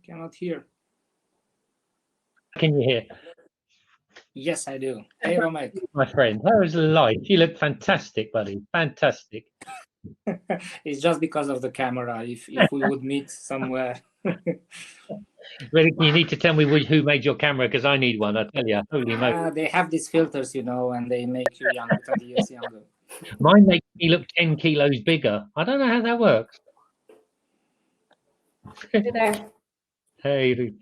cannot hear. Can you hear? Yes, I do. Hey, Romek. My friend, how is life? You look fantastic, buddy. Fantastic. It's just because of the camera. If we would meet somewhere. Really, you need to tell me who made your camera, because I need one. I tell you, holy moly. They have these filters, you know, and they make you younger, 20 years younger. Mine makes me look 10 kilos bigger. I don't know how that works. Hey there. Hey,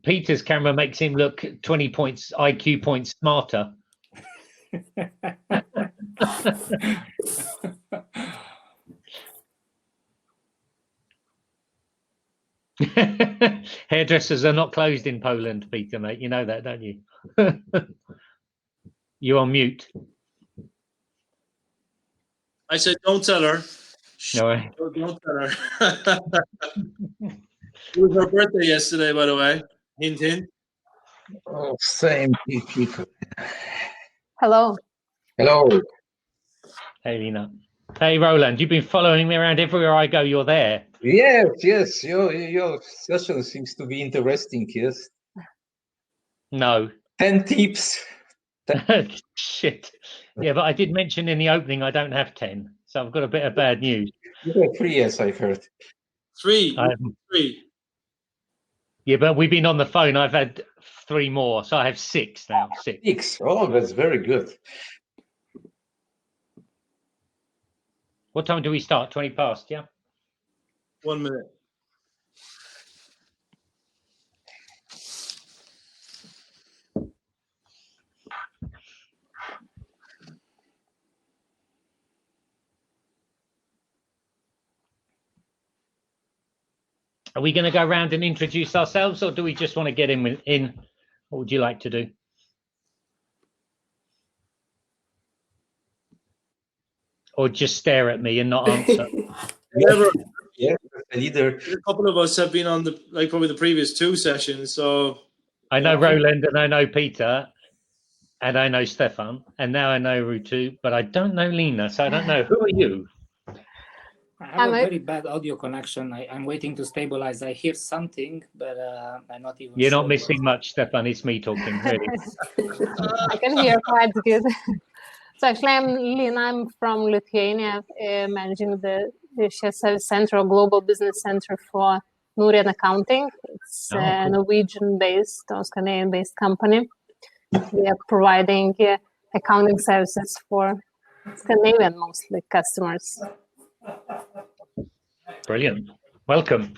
Peter's camera makes him look 20 points, IQ points smarter. Hairdressers are not closed in Poland, Peter, mate. You know that, don't you? You're on mute. I said, don't tell her. No, Don't tell her. It was her birthday yesterday, by the way. Hint, hint. Oh, same people. Hello. Hello. hey, Lena. Hey, Roland, you've been following me around everywhere I go. You're there. Yes. Your session seems to be interesting. Yes. No. 10 tips. Shit. Yeah, but I did mention in the opening I don't have 10, so I've got a bit of bad news. You have 3, yes, I've heard. Three. Yeah, but we've been on the phone. I've had 3 more, so I have 6 now. 6. Oh, that's very good. What time do we start? 20 past, yeah? 1 minute. Are we going to go around and introduce ourselves, or do we just want to get in? What would you like to do? Or just stare at me and not answer? Yeah, either. A couple of us have been on probably the previous 2 sessions, so I know Roland, and I know Peter, and I know Stefan, and now I know Rutu, but I don't know Lena, so I don't know. Who are you? I have a very bad audio connection. I'm waiting to stabilize. I hear something, but I'm not even You're sure not missing much, Stefan. It's me talking, really. I can hear quite good. So actually, I'm Lina. I'm from Lithuania, managing the shared service center, or global business center for Nurian Accounting. It's a Norwegian-based or Scandinavian-based company. We are providing accounting services for Scandinavian, mostly, customers. Brilliant. Welcome.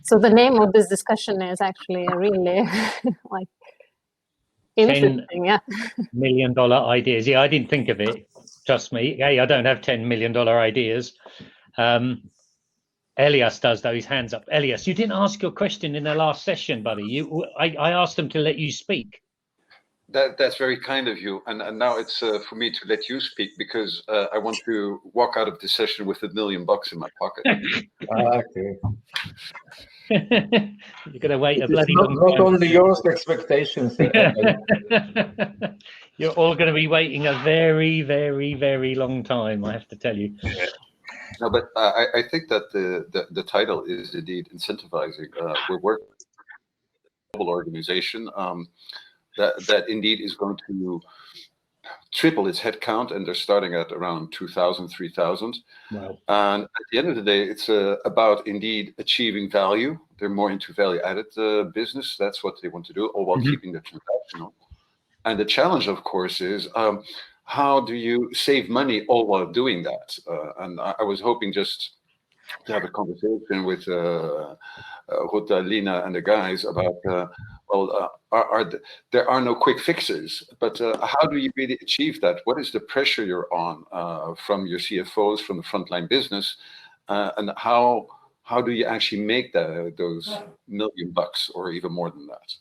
So the name of this discussion is actually really like interesting. Yeah. $10 million ideas. Yeah, I didn't think of it. Trust me. Hey, I don't have $10 million ideas. Elias does, though. His hand's up. Elias, you didn't ask your question in the last session, buddy. I asked him to let you speak. That's very kind of you, and now it's for me to let you speak, because I want to walk out of this session with $1 million in my pocket. Okay. You're gonna wait a bloody not, long not time. only yours expectations. You're all going to be waiting a very, very, very long time, I have to tell you. No, but I think that the title is indeed incentivizing. We're working with a global organization that indeed is going to triple its headcount, and they're starting at around 2,000, 3,000. Wow. And at the end of the day, it's about indeed achieving value. They're more into value-added business. That's what they want to do, all while keeping the transactional. And the challenge, of course, is how do you save money all while doing that? And I was hoping just to have a conversation with Ruta, Lina, and the guys about, there are no quick fixes, but how do you really achieve that? What is the pressure you're on from your CFOs, from the frontline business, and how do you actually make those $1 million or even more than that?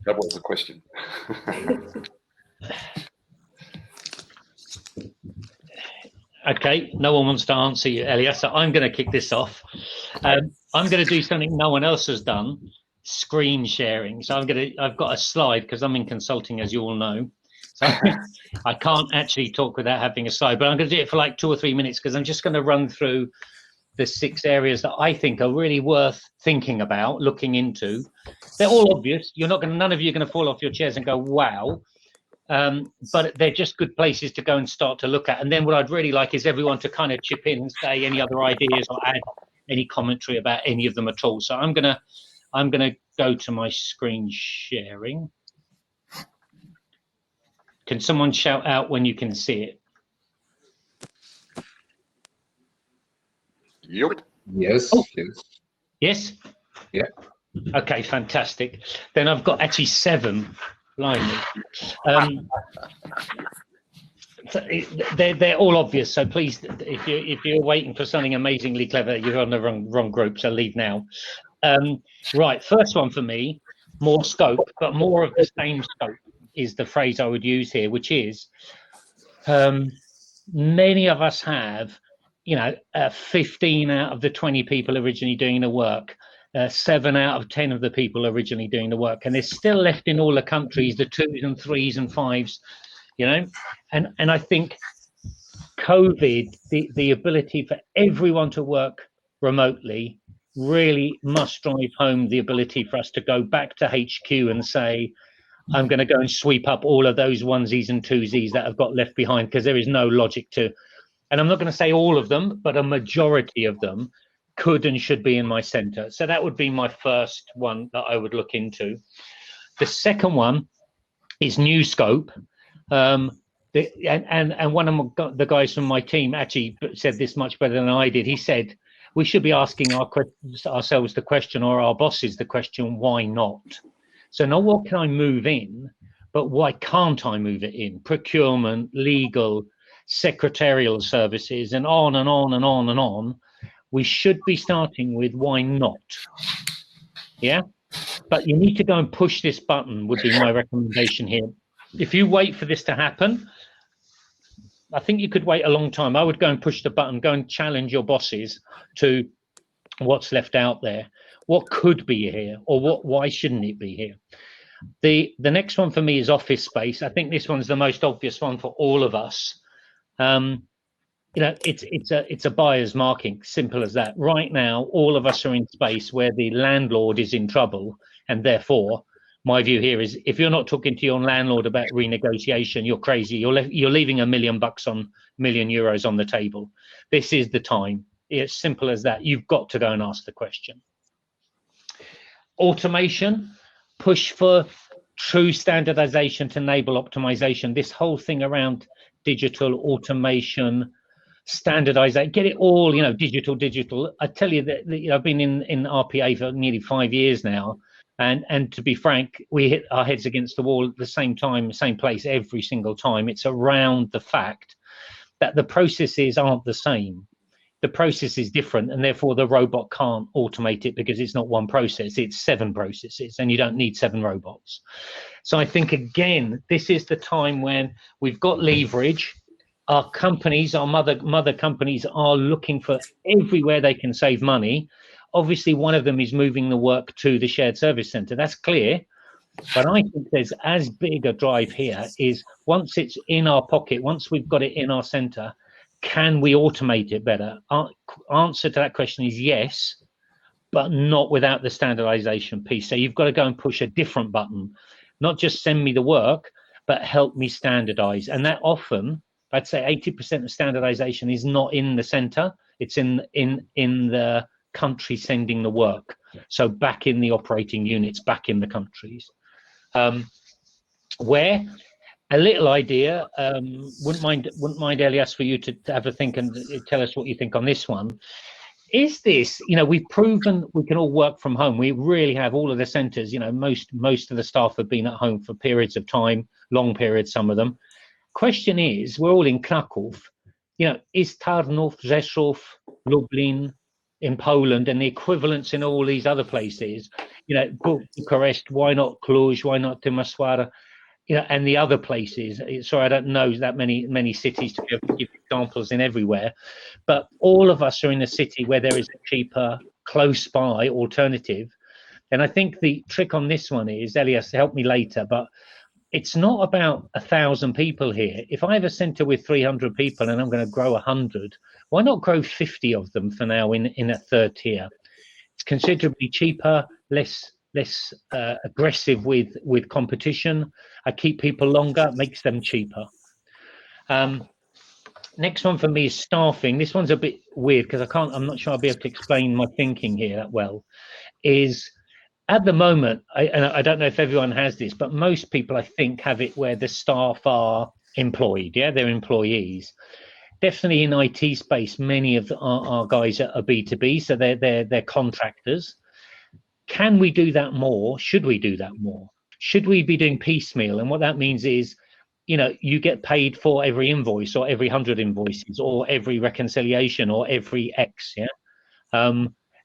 That was the question. Okay, no one wants to answer you, Elias, so I'm going to kick this off. I'm going to do something no one else has done, screen sharing. So I've got a slide, because I'm in consulting, as you all know. So I can't actually talk without having a slide, but I'm going to do it for like 2 or 3 minutes because I'm just going to run through the 6 areas that I think are really worth thinking about, looking into. They're all obvious. None of you are going to fall off your chairs and go, wow. But they're just good places to go and start to look at. And then what I'd really like is everyone to kind of chip in and say any other ideas or add any commentary about any of them at all. So I'm gonna go to my screen sharing. Can someone shout out when you can see it? Yep. Yes. Oh. Yes. Yes? Yeah. Okay, fantastic. Then I've got actually 7. Blimey. So they're all obvious. So please, if you're waiting for something amazingly clever, you're on the wrong group. So leave now. Right, first one for me, more scope, but more of the same scope is the phrase I would use here, which is many of us have, 15 out of the 20 people originally doing the work, 7 out of 10 of the people originally doing the work, and there's still left in all the countries the 2s and 3s and 5s, and I think COVID, the ability for everyone to work remotely really must drive home the ability for us to go back to HQ and say, I'm going to go and sweep up all of those 1s and 2s that have got left behind, because there is no logic to, and I'm not going to say all of them, but a majority of them could and should be in my center. So that would be my first one that I would look into. The second one is new scope. And one of the guys from my team actually said this much better than I did. He said, we should be asking ourselves the question, or our bosses the question, why not? So not what can I move in, but why can't I move it in? Procurement, legal, secretarial services, and on and on and on and on. We should be starting with why not? Yeah, but you need to go and push this button would be my recommendation here. If you wait for this to happen, I think you could wait a long time. I would go and push the button, go and challenge your bosses to what's left out there. What could be here, or why shouldn't it be here? The next one for me is office space. I think this one's the most obvious one for all of us. It's a buyer's market, simple as that. Right now, all of us are in space where the landlord is in trouble, and therefore, my view here is if you're not talking to your landlord about renegotiation, you're crazy. You're leaving €1 million on the table. This is the time. It's simple as that. You've got to go and ask the question. Automation, push for true standardization to enable optimization. This whole thing around digital automation, standardization, get it all, digital. I tell you that I've been in RPA for nearly 5 years now. And to be frank, we hit our heads against the wall at the same time, same place every single time. It's around the fact that the processes aren't the same. The process is different, and therefore the robot can't automate it because it's not one process, it's 7 processes, and you don't need 7 robots. So I think, again, this is the time when we've got leverage. Our companies, our mother companies are looking for everywhere they can save money. Obviously, one of them is moving the work to the shared service center. That's clear. But I think there's as big a drive here is once it's in our pocket, once we've got it in our center, can we automate it better? Answer to that question is yes, but not without the standardization piece. So you've got to go and push a different button, not just send me the work, but help me standardize. And that often, I'd say 80% of standardization is not in the center. It's in the country sending the work. So back in the operating units, back in the countries. Where a little idea, wouldn't mind Elias for you to have a think and tell us what you think on this one. Is this, we've proven we can all work from home. We really have. All of the centers, most of the staff have been at home for periods of time, long periods, some of them. Question is, we're all in Kraków. Is Tarnów, Rzeszów, Lublin in Poland, and the equivalents in all these other places, Bucharest, why not Cluj, why not Timisoara, and the other places. Sorry, I don't know that many cities to be able to give examples in everywhere, but all of us are in a city where there is a cheaper, close by alternative. And I think the trick on this one is, Elias, help me later, but it's not about 1,000 people here. If I have a center with 300 people and I'm going to grow 100, why not grow 50 of them for now in a third tier? It's considerably cheaper, less aggressive with competition. I keep people longer, makes them cheaper. Next one for me is staffing. This one's a bit weird because I'm not sure I'll be able to explain my thinking here that well. Is at the moment, and I don't know if everyone has this, but most people I think have it where the staff are employed. Yeah, they're employees. Definitely in IT space, many of our guys are B2B, so they're contractors. Can we do that more? Should we do that more? Should we be doing piecemeal? And what that means is, you know, you get paid for every invoice or every 100 invoices or every reconciliation or every X, yeah?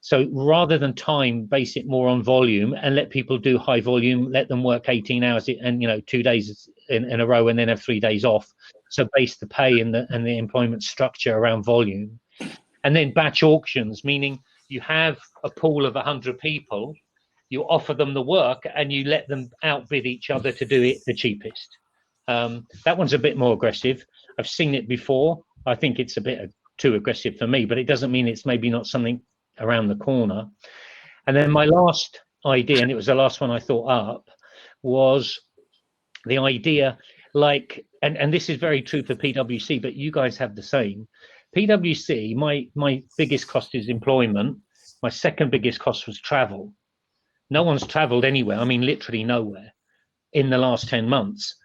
So rather than time, base it more on volume and let people do high volume, let them work 18 hours and, you know, 2 days in a row and then have 3 days off. So base the pay and the employment structure around volume. And then batch auctions, meaning you have a pool of 100 people, you offer them the work and you let them outbid each other to do it the cheapest. That one's a bit more aggressive. I've seen it before. I think it's a bit too aggressive for me, but it doesn't mean it's maybe not something around the corner. And then my last idea, and it was the last one I thought up, was the idea like, and this is very true for PwC, but you guys have the same. PwC, my biggest cost is employment. My second biggest cost was travel. No one's traveled anywhere. I mean, literally nowhere in the last 10 months.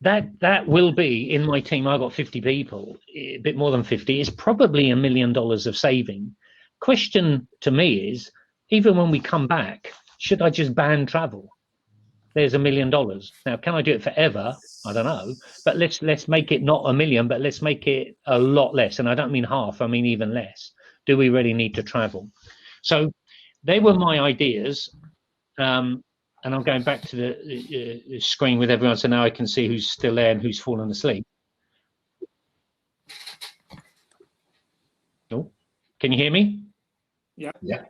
That will be in my team. I've got 50 people, a bit more than 50. It's probably $1 million of saving. Question to me is, even when we come back, should I just ban travel? There's $1 million. Now, can I do it forever? I don't know. But let's make it not 1 million, but let's make it a lot less. And I don't mean half. I mean even less. Do we really need to travel? So they were my ideas. And I'm going back to the screen with everyone, so now I can see who's still there and who's fallen asleep. Oh, can you hear me? Yeah. Yeah.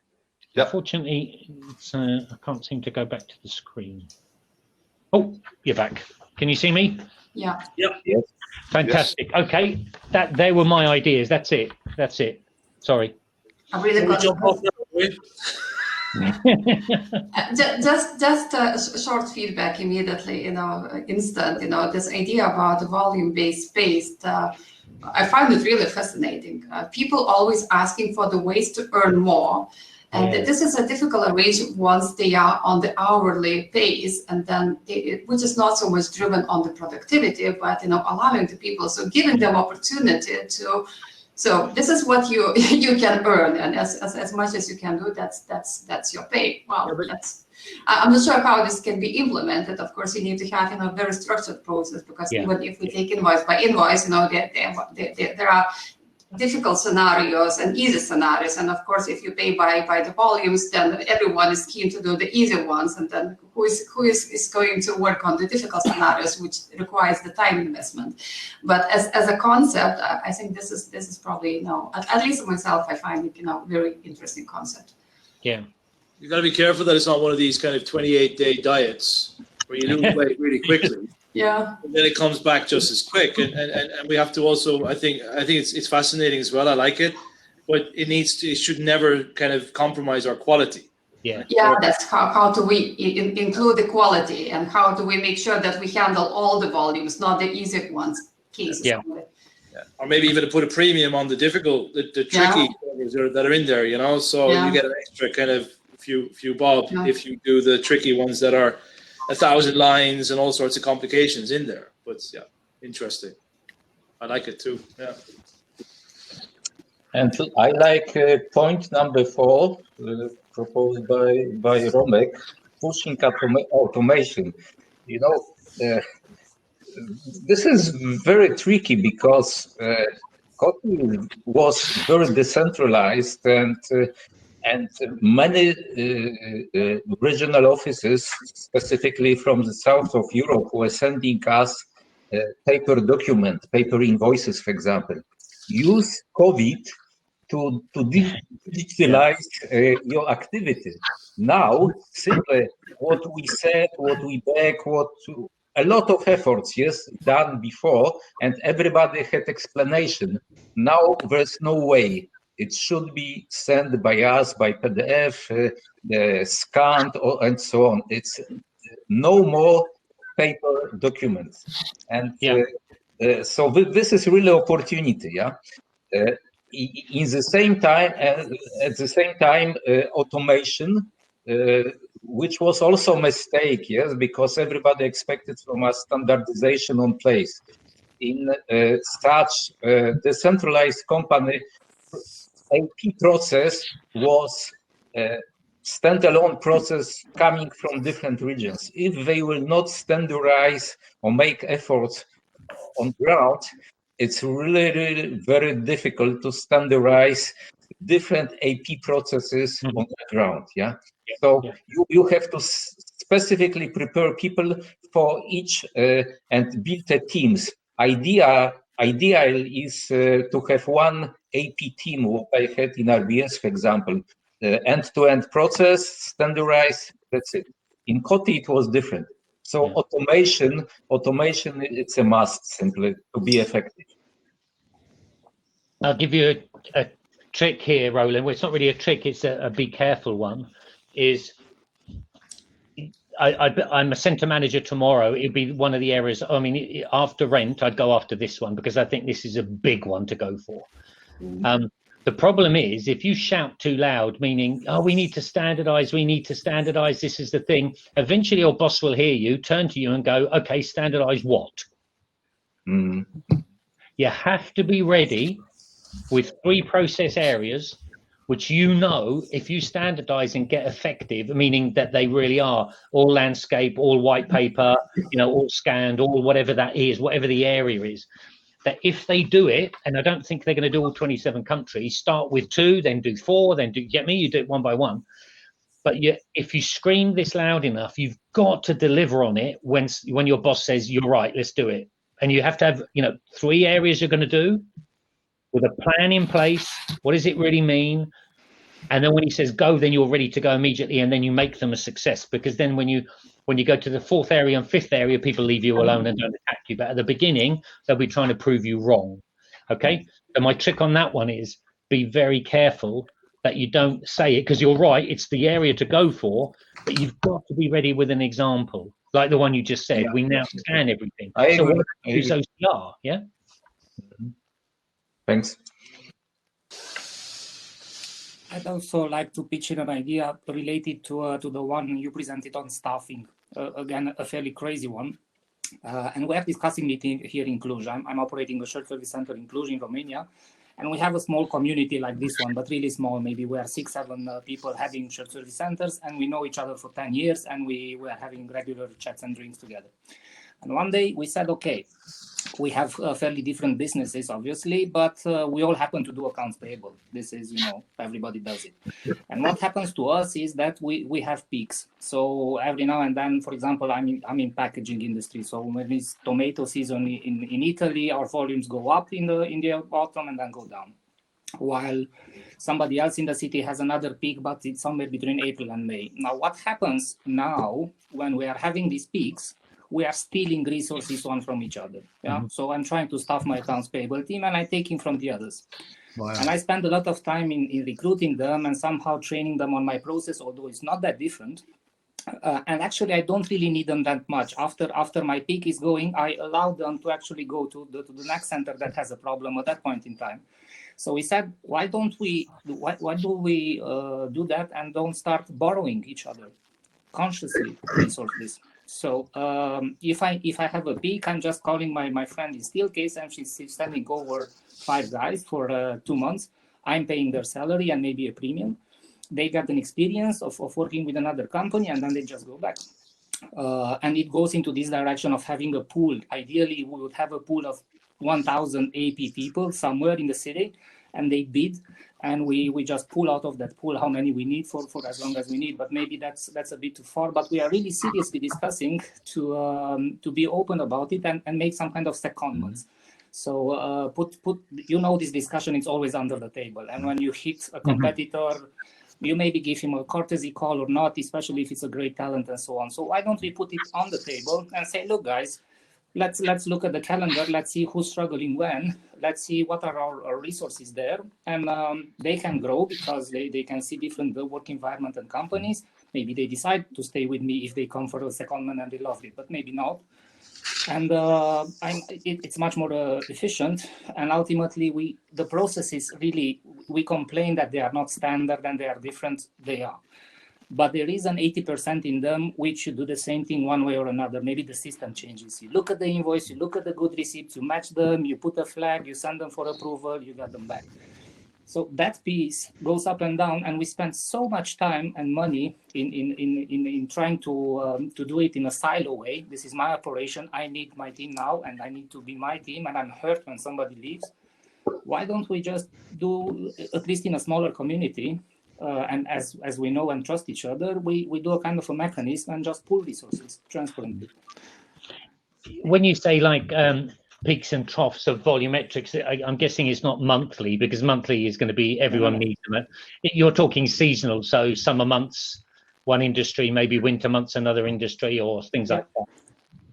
Unfortunately, I can't seem to go back to the screen. Oh, you're back. Can you see me? Yeah. Yep. Yes. Fantastic. Yes. Okay, they were my ideas. That's it. Sorry. I really got jump off now, just a short feedback immediately, instant, this idea about volume-based. I find it really fascinating. People always asking for the ways to earn more. And this is a difficult arrangement once they are on the hourly base, and then which is not so much driven on the productivity, but allowing the people, so giving them opportunity to. So this is what you can earn, and as much as you can do, that's your pay. Well, I'm not sure how this can be implemented. Of course, you need to have a very structured process, because even if we take invoice by invoice, there are difficult scenarios and easy scenarios, and of course, if you pay by the volumes, then everyone is keen to do the easy ones, and then who is going to work on the difficult scenarios, which requires the time investment. But as a concept, I think this is probably at least myself, I find it very interesting concept. Yeah, you got to be careful that it's not one of these kind of 28-day diets where you lose weight really quickly. Yeah. And then it comes back just as quick, and we have to also. I think it's fascinating as well. I like it, but it should never kind of compromise our quality. Yeah. Yeah, that's how do we include the quality, and how do we make sure that we handle all the volumes, not the easy ones cases. Yeah. Or maybe even to put a premium on the difficult, the tricky that are in there. So you get an extra kind of few bob if you do the tricky ones that are 1,000 lines and all sorts of complications in there. But yeah, interesting. I like it too. Yeah. And I like point number 4 proposed by Romek, pushing automation. This is very tricky because Hopin was very decentralized, and many regional offices, specifically from the south of Europe, were sending us paper invoices, for example. Use COVID to digitalize your activity. Now, simply what we said, what we beg, a lot of efforts, yes, done before, and everybody had explanation. Now there's no way. It should be sent by us, by PDF, scanned, and so on. It's no more paper documents. And so this is really opportunity, yeah. In the same time, at the same time, automation, which was also a mistake, yes, because everybody expected from us standardization on place. In such decentralized company, AP process was a standalone process coming from different regions. If they will not standardize or make efforts on ground, it's really very difficult to standardize different AP processes on the ground. Yeah. So you have to specifically prepare people for each and build a teams. Ideal is to have one AP team, what I had in RBS, for example, end-to-end process, standardized, that's it. In Koty, it was different. So automation, it's a must simply to be effective. I'll give you a trick here, Roland. Well, it's not really a trick, it's a be careful one. Is I'm a centre manager tomorrow. It'd be one of the areas, I mean, after rent, I'd go after this one because I think this is a big one to go for. The problem is if you shout too loud, meaning, oh, we need to standardize, this is the thing. Eventually your boss will hear you, turn to you and go, okay, standardize what? You have to be ready with 3 process areas, which if you standardize and get effective, meaning that they really are all landscape, all white paper, all scanned, all whatever that is, whatever the area is, that if they do it, and I don't think they're going to do all 27 countries, start with 2, then do 4, then you do it one by one. But if you scream this loud enough, you've got to deliver on it when your boss says, you're right, let's do it. And you have to have, 3 areas you're going to do with a plan in place. What does it really mean? And then when he says go, then you're ready to go immediately, and then you make them a success. Because then when you go to the 4th area and 5th area, people leave you alone and don't attack you. But at the beginning, they'll be trying to prove you wrong. Okay? So my trick on that one is be very careful that you don't say it, because you're right, it's the area to go for, but you've got to be ready with an example, like the one you just said. We now scan everything. So what is OCR? Yeah? Thanks. I'd also like to pitch in an idea related to the one you presented on staffing. Again, a fairly crazy one. And we are discussing it here in Cluj. I'm operating a shared service center in Cluj in Romania. And we have a small community like this one, but really small. Maybe we are 6-7 people having shared service centers, and we know each other for 10 years, and we are having regular chats and drinks together. And one day we said, okay, we have fairly different businesses, obviously, but we all happen to do accounts payable. This is, everybody does it. And what happens to us is that we have peaks. So every now and then, for example, I'm in packaging industry. So when it's tomato season in Italy, our volumes go up in the autumn and then go down. While somebody else in the city has another peak, but it's somewhere between April and May. Now, what happens now when we are having these peaks? We are stealing resources one from each other. Yeah. So I'm trying to staff my accounts payable team, and I'm taking from the others. Wow. And I spend a lot of time in recruiting them and somehow training them on my process, although it's not that different. And actually, I don't really need them that much. After my peak is going, I allow them to actually go to the next center that has a problem at that point in time. So we said, why do we do that and don't start borrowing each other consciously resources? So if I have a peak, I'm just calling my friend in Steelcase, and she's sending over 5 guys for 2 months. I'm paying their salary and maybe a premium. They get an experience of working with another company, and then they just go back. And it goes into this direction of having a pool. Ideally, we would have a pool of 1,000 AP people somewhere in the city, and they bid. And we just pull out of that pool how many we need for as long as we need. But maybe that's a bit too far. But we are really seriously discussing to be open about it and make some kind of secondments. So this discussion is always under the table. And when you hit a competitor you maybe give him a courtesy call or not, especially if it's a great talent and so on. So why don't we put it on the table and say, look, guys, let's look at the calendar. Let's see who's struggling when. Let's see what are our resources there. And they can grow because they can see different work environment and companies. Maybe they decide to stay with me if they come for a secondment and they love it, but maybe not. And it's much more efficient. And ultimately, the process is really, we complain that they are not standard and they are different. They are. But there is an 80% in them which you do the same thing one way or another. Maybe the system changes. You look at the invoice, you look at the good receipts, you match them, you put a flag, you send them for approval, you get them back. So that piece goes up and down, and we spend so much time and money in trying to do it in a silo way. This is my operation. I need my team now, and I need to be my team, and I'm hurt when somebody leaves. Why don't we just do, at least in a smaller community, and as we know and trust each other, we do a kind of a mechanism and just pool resources transparently. When you say like peaks and troughs of volumetrics, I'm guessing it's not monthly, because monthly is going to be everyone needs them. You're talking seasonal, so summer months, one industry, maybe winter months, another industry, or things like that.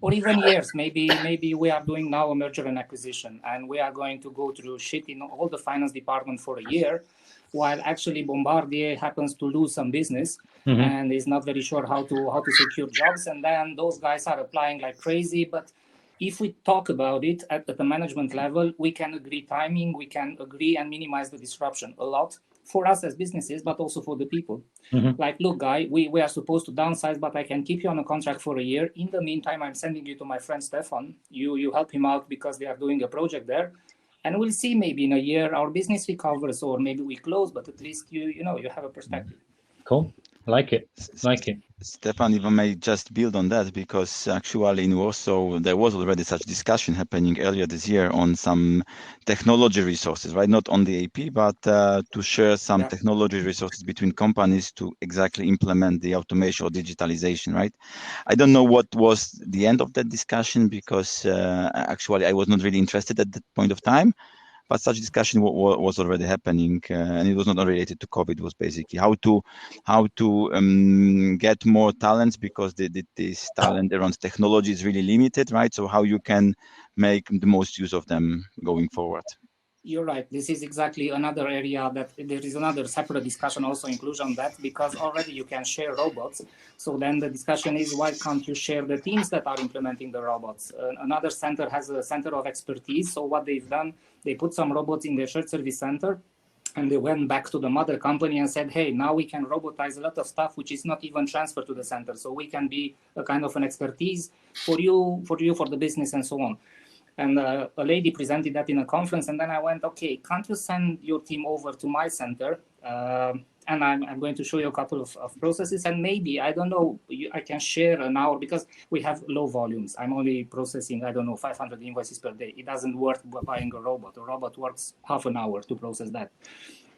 Or even years. Maybe we are doing now a merger and acquisition, and we are going to go through shit in all the finance department for a year, while actually Bombardier happens to lose some business and is not very sure how to secure jobs, and then those guys are applying like crazy. But if we talk about it at the management level, we can agree timing, we can agree and minimize the disruption a lot for us as businesses, but also for the people. Like, look, guy, we are supposed to downsize, but I can keep you on a contract for a year. In the meantime, I'm sending you to my friend Stefan. You help him out because they are doing a project there. And we'll see, maybe in a year our business recovers, or maybe we close, but at least you have a perspective. Cool. Like it. Stefan, if I may just build on that, because actually in Warsaw, there was already such discussion happening earlier this year on some technology resources, right? Not on the AP, but to share some technology resources between companies to exactly implement the automation or digitalization, right? I don't know what was the end of that discussion, because actually I was not really interested at that point of time. But such discussion was already happening, and it was not related to COVID. It was basically how to get more talents, because this talent around technology is really limited, right? So how you can make the most use of them going forward. You're right. This is exactly another area that there is another separate discussion, also inclusion on that, because already you can share robots. So then the discussion is, why can't you share the teams that are implementing the robots? Another center has a center of expertise. So what they've done, they put some robots in their shared service center, and they went back to the mother company and said, hey, now we can robotize a lot of stuff which is not even transferred to the center. So we can be a kind of an expertise for you, for the business, and so on. And a lady presented that in a conference, and then I went, okay, can't you send your team over to my center? And I'm going to show you a couple of processes, and maybe, I don't know, I can share an hour, because we have low volumes. I'm only processing, 500 invoices per day. It doesn't work buying a robot. A robot works half an hour to process that.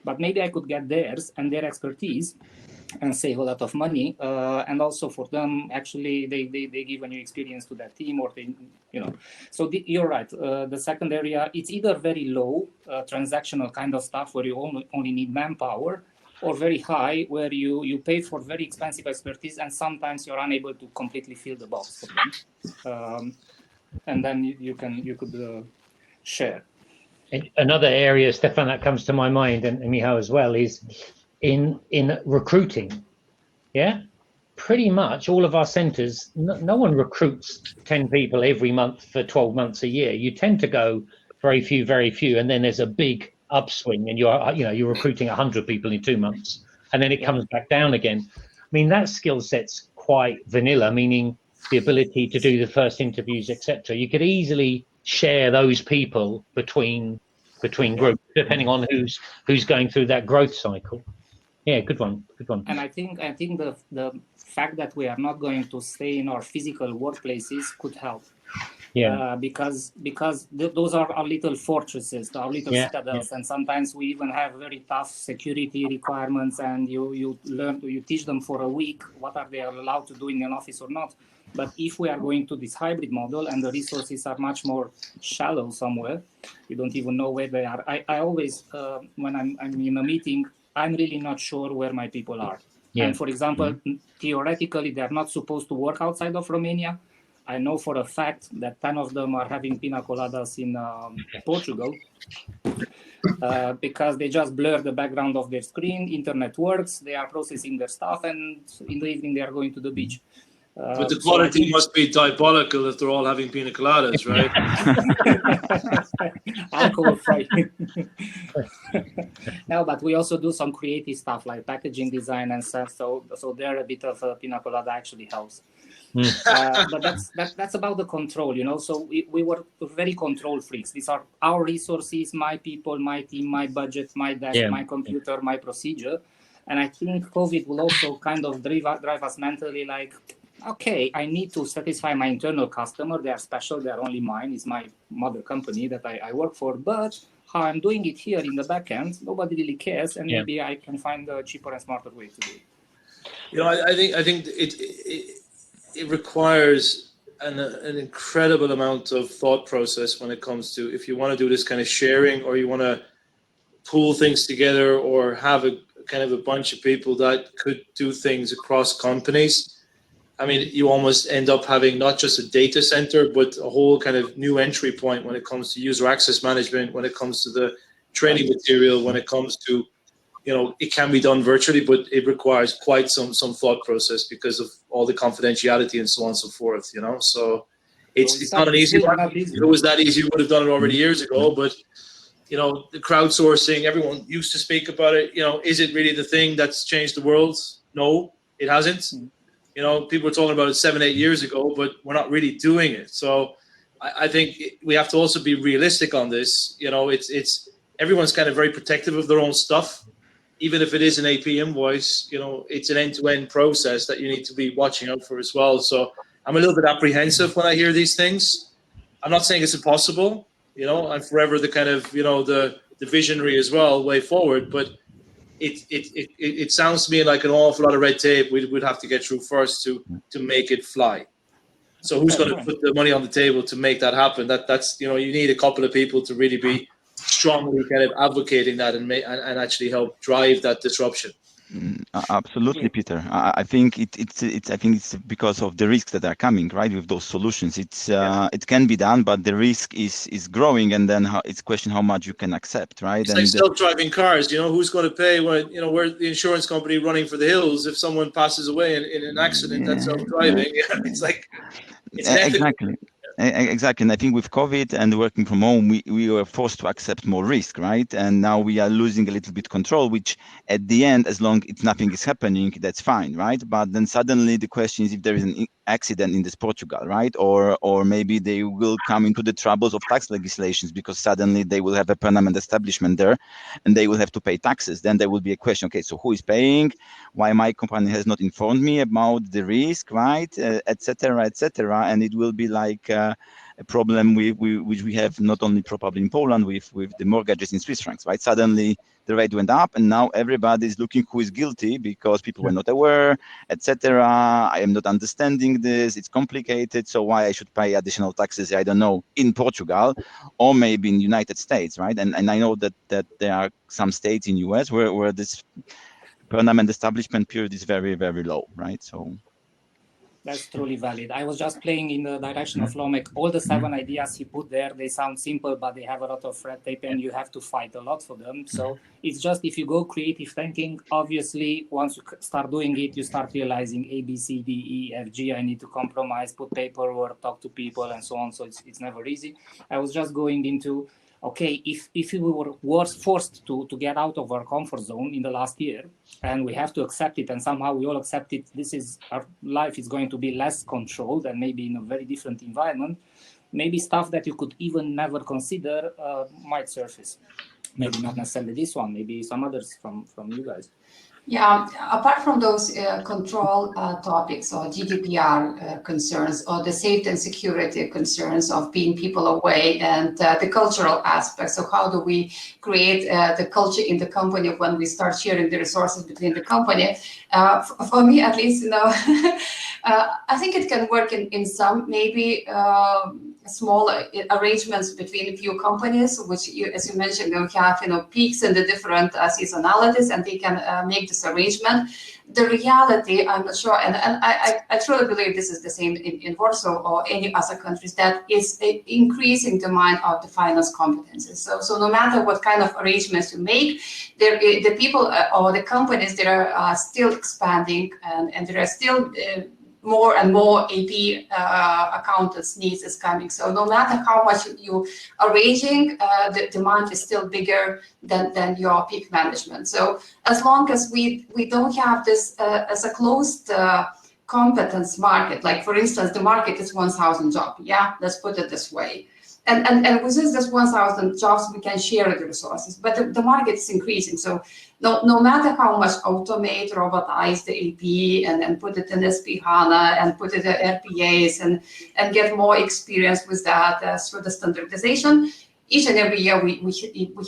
But maybe I could get theirs and their expertise and save a lot of money. And also for them, actually, they give a new experience to that team, or So you're right. The second area, it's either very low transactional kind of stuff where you only need manpower, or very high where you pay for very expensive expertise, and sometimes you're unable to completely fill the box for them. And then you could share. Another area, Stefan, that comes to my mind, and Michał as well, is in recruiting. Yeah, pretty much all of our centers, no one recruits 10 people every month for 12 months a year. You tend to go very few, and then there's a big upswing, and you're recruiting 100 people in 2 months, and then it comes back down again. I mean, that skill set's quite vanilla, meaning the ability to do the first interviews, etc. You could easily share those people between groups, depending on who's going through that growth cycle. Yeah, good one. And I think the fact that we are not going to stay in our physical workplaces could help. Yeah. Because those are our little fortresses, our little citadels, and sometimes we even have very tough security requirements, and you teach them for a week what are they allowed to do in an office or not. But if we are going to this hybrid model and the resources are much more shallow somewhere, you don't even know where they are. I always, when I'm in a meeting, I'm really not sure where my people are. Yeah. And for example, theoretically, they're not supposed to work outside of Romania. I know for a fact that 10 of them are having pina coladas in Portugal because they just blur the background of their screen, internet works, they are processing their stuff, and in the evening they are going to the beach. But the quality must be diabolical if they're all having pina coladas, right? Alcohol free. No, but we also do some creative stuff like packaging design and stuff. So there a bit of pina colada actually helps. But that's about the control, you know. So we were very control freaks. These are our resources, my people, my team, my budget, my desk, my computer, my procedure. And I think COVID will also kind of drive us mentally like, okay, I need to satisfy my internal customer. They are special. They are only mine. It's my mother company that I work for. But how I'm doing it here in the back end, nobody really cares. And maybe I can find a cheaper and smarter way to do it. You know, I think it requires an incredible amount of thought process when it comes to if you want to do this kind of sharing, or you want to pool things together, or have a kind of a bunch of people that could do things across companies. I mean, you almost end up having not just a data center, but a whole kind of new entry point when it comes to user access management, when it comes to the training material, when it comes to, you know, it can be done virtually, but it requires quite some thought process because of all the confidentiality and so on and so forth, you know. So it's not an easy one. If it was that easy, we would have done it already years ago. But, you know, the crowdsourcing, everyone used to speak about it. You know, is it really the thing that's changed the world? No, it hasn't. You know, people were talking about it 7-8 years ago, but we're not really doing it. So I think we have to also be realistic on this. You know, it's everyone's kind of very protective of their own stuff. Even if it is an AP invoice, you know, it's an end-to-end process that you need to be watching out for as well. So I'm a little bit apprehensive when I hear these things. I'm not saying it's impossible. You know, I'm forever the kind of, you know, the visionary as well, way forward. But it sounds to me like an awful lot of red tape we'd have to get through first to make it fly. So who's going to put the money on the table to make that happen? That's you know, you need a couple of people to really be strongly kind of advocating that and actually help drive that disruption. Absolutely, Peter. I think it's because of the risks that are coming, right, with those solutions. It can be done, but the risk is growing, and then it's a question how much you can accept, right? It's like self-driving cars. You know, who's going to pay when, you know, where the insurance company running for the hills if someone passes away in an accident that's self-driving? It's like exactly. Exactly. And I think with COVID and working from home, we were forced to accept more risk, right? And now we are losing a little bit control, which at the end, as long as nothing is happening, that's fine, right? But then suddenly the question is if there is an accident in this Portugal, right? Or maybe they will come into the troubles of tax legislations because suddenly they will have a permanent establishment there and they will have to pay taxes. Then there will be a question, okay, so who is paying? Why my company has not informed me about the risk, right? Et cetera, et cetera. And it will be like a problem which we have not only probably in Poland with the mortgages in Swiss francs, right? Suddenly the rate went up and now everybody is looking who is guilty because people were not aware, etc. I am not understanding this. It's complicated. So why I should pay additional taxes? I don't know, in Portugal or maybe in the United States, right? And I know that there are some states in US where this permanent establishment period is very, very low, right? So that's truly valid. I was just playing in the direction of Romek. All the 7 ideas he put there, they sound simple, but they have a lot of red tape and you have to fight a lot for them. So it's just, if you go creative thinking, obviously, once you start doing it, you start realizing A, B, C, D, E, F, G, I need to compromise, put paperwork, talk to people and so on. So it's never easy. I was just going into, okay, if we were forced to get out of our comfort zone in the last year, and we have to accept it, and somehow we all accept it, this is our life is going to be less controlled and maybe in a very different environment, maybe stuff that you could even never consider might surface. Maybe not necessarily this one, maybe some others from you guys. Yeah, apart from those control topics or GDPR concerns or the safety and security concerns of being people away and the cultural aspects, so how do we create the culture in the company when we start sharing the resources between the company? For me, at least, I think it can work in some maybe small arrangements between a few companies, which, as you mentioned, we have peaks in the different seasonalities, and they can make this arrangement. The reality, I'm not sure, and I truly believe this is the same in Warsaw or any other countries, that is an increasing demand of the finance competences. So no matter what kind of arrangements you make, the people or the companies, they are still expanding, and there are still more and more AP accountants needs is coming. So no matter how much you are raising, the demand is still bigger than your peak management. So as long as we don't have this as a closed competence market, like for instance, the market is 1,000 jobs. Yeah, let's put it this way. And within this 1,000 jobs, we can share the resources, but the market is increasing. So no matter how much automate, robotize the AP and put it in SP HANA and put it in RPAs and get more experience with that through the standardization, each and every year we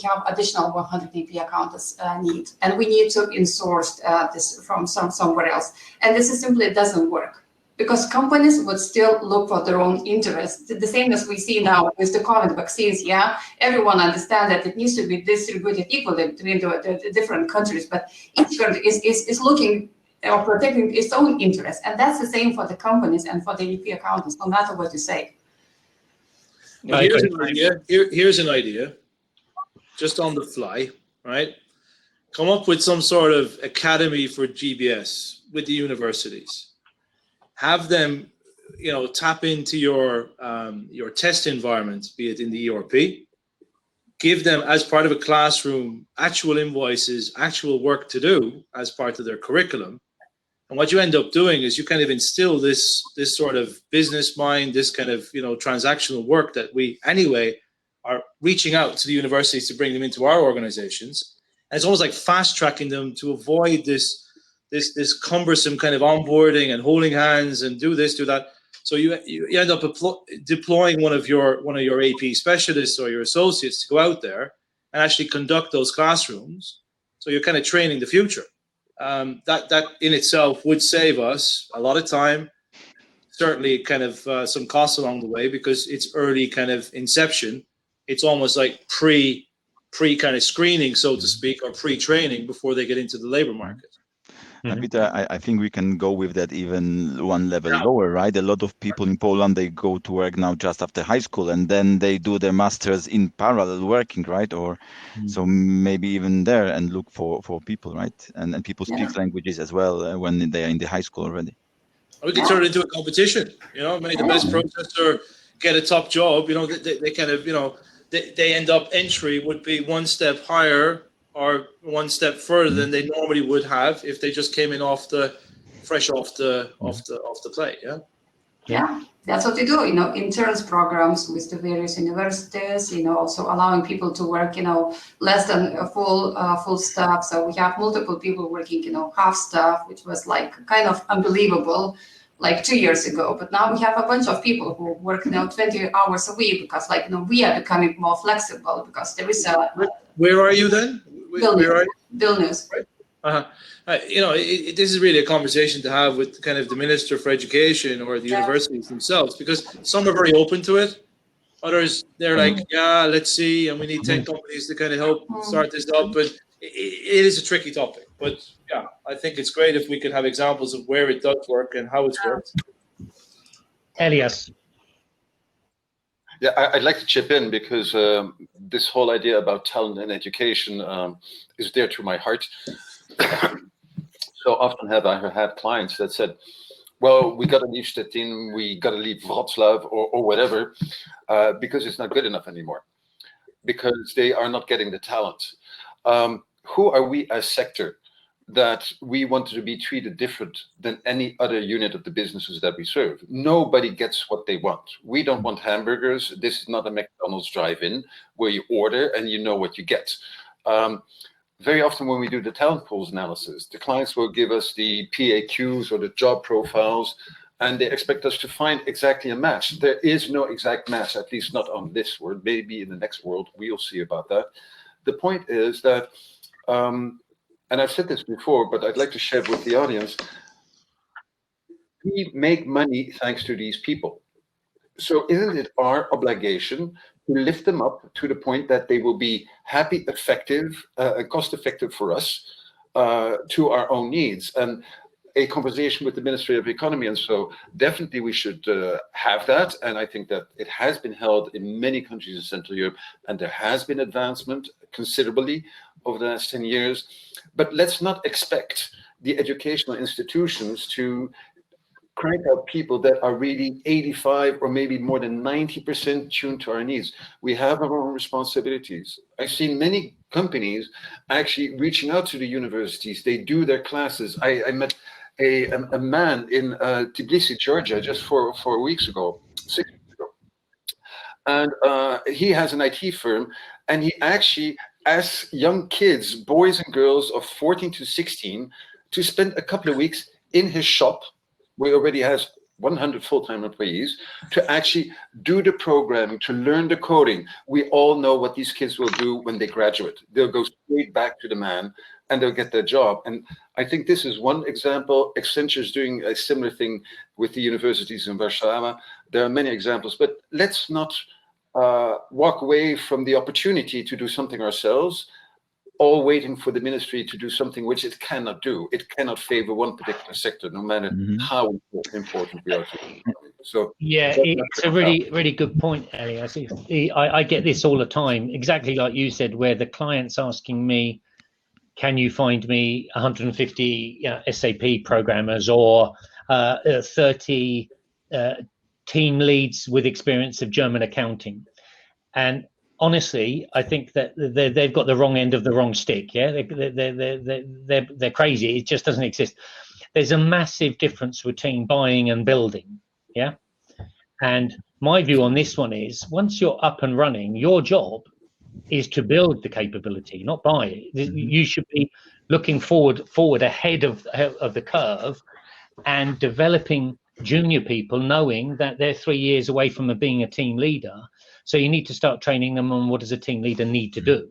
have additional 100 AP accountants need, and we need to insource this from somewhere else. And this is simply doesn't work, because companies would still look for their own interests. The same as we see now with the COVID vaccines, yeah? Everyone understands that it needs to be distributed equally between the different countries, but each country is looking or protecting its own interests. And that's the same for the companies and for the EP accountants, no matter what you say. Well, here's an idea, just on the fly, right? Come up with some sort of academy for GBS with the universities. Have them, tap into your test environment, be it in the ERP. Give them, as part of a classroom, actual invoices, actual work to do as part of their curriculum. And what you end up doing is you kind of instill this sort of business mind, this kind of transactional work that we anyway are reaching out to the universities to bring them into our organizations. And it's almost like fast tracking them to avoid this cumbersome kind of onboarding and holding hands and do this, do that. So you end up deploying one of your AP specialists or your associates to go out there and actually conduct those classrooms. So you're kind of training the future. That in itself would save us a lot of time, certainly kind of some costs along the way, because it's early kind of inception. It's almost like pre kind of screening, so to speak, or pre-training before they get into the labor market. Peter, I think we can go with that even one level lower, right? A lot of people in Poland, they go to work now just after high school, and then they do their masters in parallel working, right? Or so maybe even there and look for people, right? And people speak languages as well when they are in the high school already. We can turn it into a competition, Maybe the best processor get a top job, they kind of, they end up entry would be one step higher or one step further than they normally would have if they just came in fresh off the plate. Yeah, that's what we do. Interns programs with the various universities. Also allowing people to work. Less than a full staff. So we have multiple people working. Half staff, which was like kind of unbelievable, like 2 years ago. But now we have a bunch of people who work 20 hours a week, because we are becoming more flexible, because there is a. Where are you then? Where are you? Vilnius. Right. This is really a conversation to have with kind of the Minister for Education or the universities themselves, because some are very open to it. Others, they're like, let's see, and we need 10 companies to kind of help start this up. But it is a tricky topic. But I think it's great if we could have examples of where it does work and how it's worked. Elias. Yeah, I'd like to chip in, because this whole idea about talent and education is dear to my heart. So often I had clients that said, well, we got to leave Stettin, we got to leave Wrocław or whatever, because it's not good enough anymore, because they are not getting the talent. Who are we as sector that we want to be treated different than any other unit of the businesses that we serve? Nobody gets what they want. We don't want hamburgers. This is not a McDonald's drive-in where you order and you know what you get. very often when we do the talent pools analysis, the clients will give us the PAQs or the job profiles, and they expect us to find exactly a match. There is no exact match, at least not on this world. Maybe in the next world, we'll see about that. The point is that, and I've said this before, but I'd like to share with the audience, we make money thanks to these people. So isn't it our obligation to lift them up to the point that they will be happy, effective, cost-effective for us, to our own needs? And a conversation with the Ministry of Economy, and so definitely we should have that. And I think that it has been held in many countries in Central Europe, and there has been advancement considerably over the last 10 years. But let's not expect the educational institutions to crank out people that are really 85 or maybe more than 90% tuned to our needs. We have our own responsibilities. I've seen many companies actually reaching out to the universities. They do their classes. I met a man in Tbilisi, Georgia, just 6 weeks ago. And he has an IT firm, and he actually asks young kids, boys and girls of 14 to 16, to spend a couple of weeks in his shop, where he already has 100 full-time employees, to actually do the programming, to learn the coding. We all know what these kids will do when they graduate. They'll go straight back to the man, and they'll get their job. And I think this is one example. Accenture is doing a similar thing with the universities in Warsaw. There are many examples, but let's not walk away from the opportunity to do something ourselves, all waiting for the ministry to do something which it cannot do. It cannot favor one particular sector, no matter how important we are to it. So yeah, it's a really good point, Ellie. I get this all the time, exactly like you said, where the client's asking me, can you find me 150 SAP programmers or 30 team leads with experience of German accounting? And honestly, I think that they've got the wrong end of the wrong stick. Yeah, they're crazy. It just doesn't exist. There's a massive difference between buying and building. Yeah, and my view on this one is, once you're up and running, your job is to build the capability, not buy it. You should be looking forward ahead of the curve, and developing junior people, knowing that they're 3 years away from being a team leader. So you need to start training them on, what does a team leader need to do?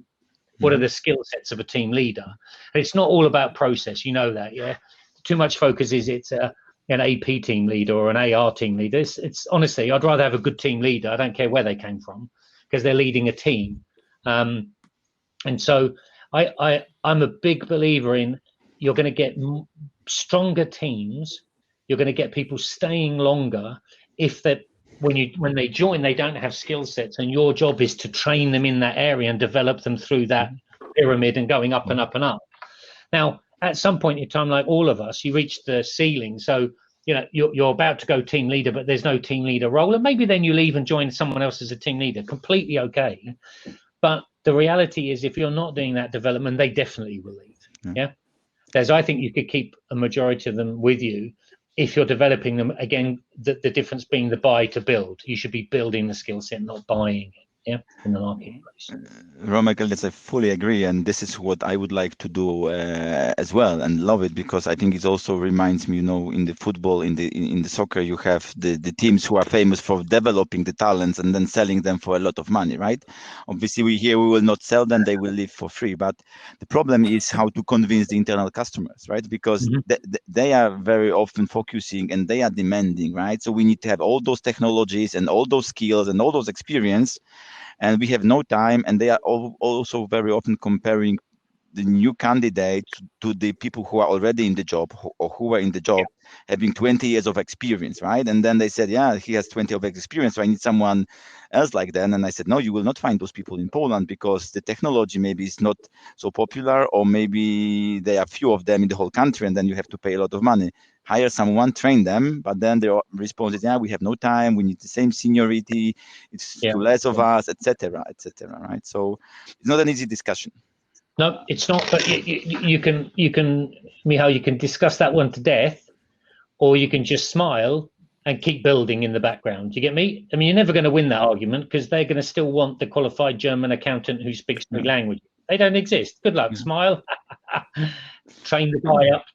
What are the skill sets of a team leader? And it's not all about process, you know that, yeah? Too much focus is it's an AP team leader or an AR team leader. It's honestly, I'd rather have a good team leader. I don't care where they came from, because they're leading a team. And so I'm a big believer in, you're going to get stronger teams. You're going to get people staying longer if that when they join, they don't have skill sets, and your job is to train them in that area and develop them through that pyramid and going up and up and up. Now, at some point in time, like all of us, you reach the ceiling. So, you know, you're about to go team leader, but there's no team leader role. And maybe then you leave and join someone else as a team leader. Completely okay. But the reality is, if you're not doing that development, they definitely will leave. Yeah. There's, I think you could keep a majority of them with you if you're developing them. Again, the difference being the buy to build. You should be building the skill set, not buying it. Yeah, in the marketplace. Romek, I fully agree, and this is what I would like to do as well, and love it, because I think it also reminds me, you know, in the football, in the soccer, you have the teams who are famous for developing the talents and then selling them for a lot of money, right? Obviously, we will not sell them; they will live for free. But the problem is how to convince the internal customers, right? Because they are very often focusing and they are demanding, right? So we need to have all those technologies and all those skills and all those experience. And we have no time, and they are also very often comparing the new candidate to the people who are already in the job or who are in the job having 20 years of experience, right? And then they said, yeah, he has 20 years of experience, so I need someone else like that. And I said, no, you will not find those people in Poland, because the technology maybe is not so popular, or maybe there are few of them in the whole country, and then you have to pay a lot of money. Hire someone, train them, but then their response is, yeah, we have no time, we need the same seniority, it's too less of us, etc., right? So it's not an easy discussion. No, it's not. But you can, Michał, you can discuss that one to death, or you can just smile and keep building in the background. You get me? I mean, you're never going to win that argument, because they're going to still want the qualified German accountant who speaks 3 languages. They don't exist. Good luck. Smile. Train the guy up,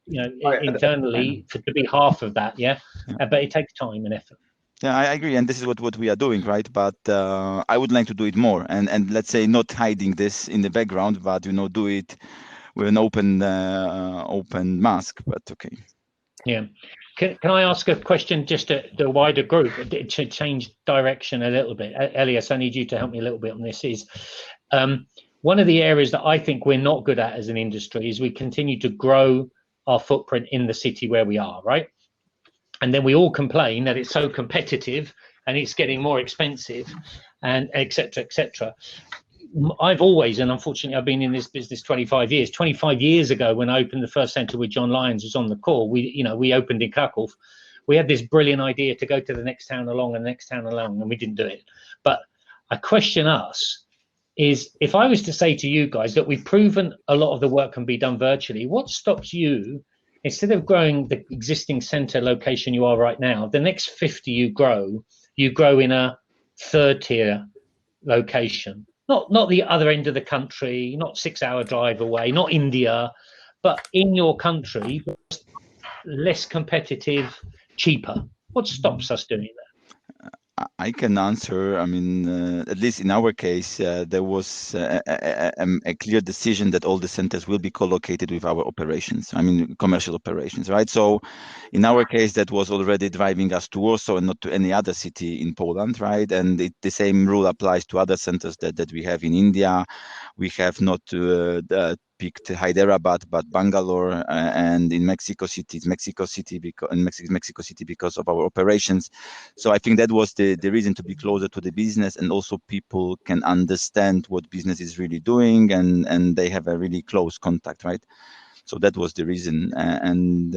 internally to be half of that. Yeah. But it takes time and effort. Yeah, I agree, and this is what we are doing, right? But I would like to do it more, and let's say not hiding this in the background, but do it with an open mask. But okay. Yeah. Can I ask a question just to the wider group to change direction a little bit? Elias, I need you to help me a little bit on this. Is one of the areas that I think we're not good at as an industry is we continue to grow our footprint in the city where we are, right? And then we all complain that it's so competitive and it's getting more expensive and et cetera, I've always, and unfortunately I've been in this business 25 years. 25 years ago when I opened the first centre with John Lyons, was on the call, we opened in Krakow. We had this brilliant idea to go to the next town along and the next town along, and we didn't do it. But I question us is, if I was to say to you guys that we've proven a lot of the work can be done virtually, what stops you, instead of growing the existing centre location you are right now, the next 50 you grow in a third tier location? Not the other end of the country, not 6-hour drive away, not India, but in your country, less competitive, cheaper. What stops us doing that? I can answer. I mean, at least in our case, there was a clear decision that all the centers will be co-located with our operations. I mean, commercial operations, right? So, in our case, that was already driving us to Warsaw and not to any other city in Poland, right? And the same rule applies to other centers that we have in India. We have not picked Hyderabad, but Bangalore, and in Mexico City, because of our operations. So I think that was the reason to be closer to the business, and also people can understand what business is really doing, and they have a really close contact, right? So that was the reason, and